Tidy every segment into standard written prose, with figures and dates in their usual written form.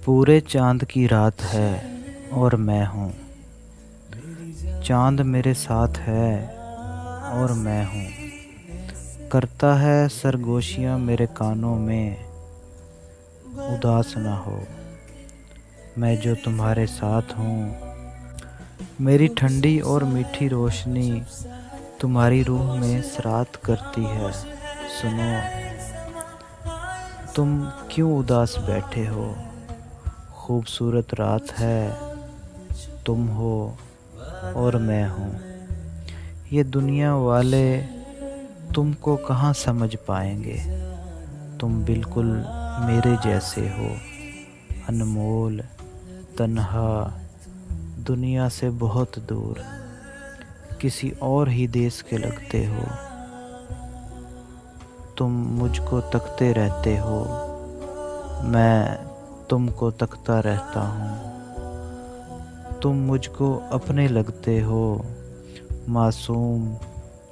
पूरे चाँद की रात है और मैं हूँ। चाँद मेरे साथ है और मैं हूँ। करता है सरगोशियाँ मेरे कानों में, उदास ना हो मैं जो तुम्हारे साथ हूँ। मेरी ठंडी और मीठी रोशनी तुम्हारी रूह में सरात करती है। सुनो, तुम क्यों उदास बैठे हो? खूबसूरत रात है, तुम हो और मैं हूँ। ये दुनिया वाले तुमको कहाँ समझ पाएंगे। तुम बिल्कुल मेरे जैसे हो, अनमोल, तन्हा, दुनिया से बहुत दूर, किसी और ही देश के लगते हो। तुम मुझको तकते रहते हो, मैं तुमको तकता रहता हूँ। तुम मुझको अपने लगते हो, मासूम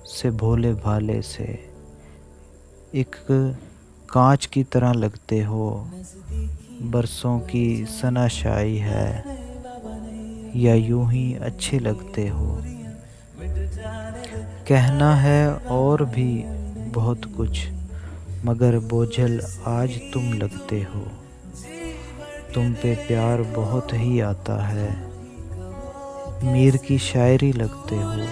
से भोले भाले से। एक कांच की तरह लगते हो, बरसों की सनाशाई है, या यूं ही अच्छे लगते हो। कहना है और भी बहुत कुछ, मगर बोझल आज तुम लगते हो। तुम पे प्यार बहुत ही आता है, मीर की शायरी लगते हो।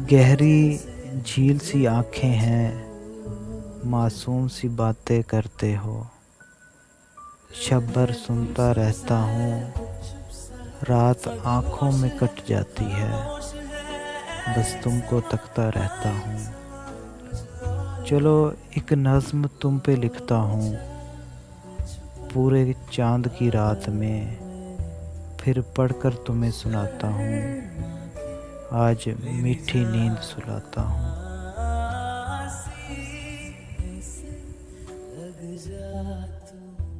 गहरी झील सी आँखें हैं, मासूम सी बातें करते हो। शब भर सुनता रहता हूँ, रात आँखों में कट जाती है, बस तुमको तकता रहता हूँ। चलो एक नज़्म तुम पे लिखता हूँ, पूरे चाँद की रात में, फिर पढ़कर तुम्हें सुनाता हूँ। आज मीठी नींद सुलाता हूँ।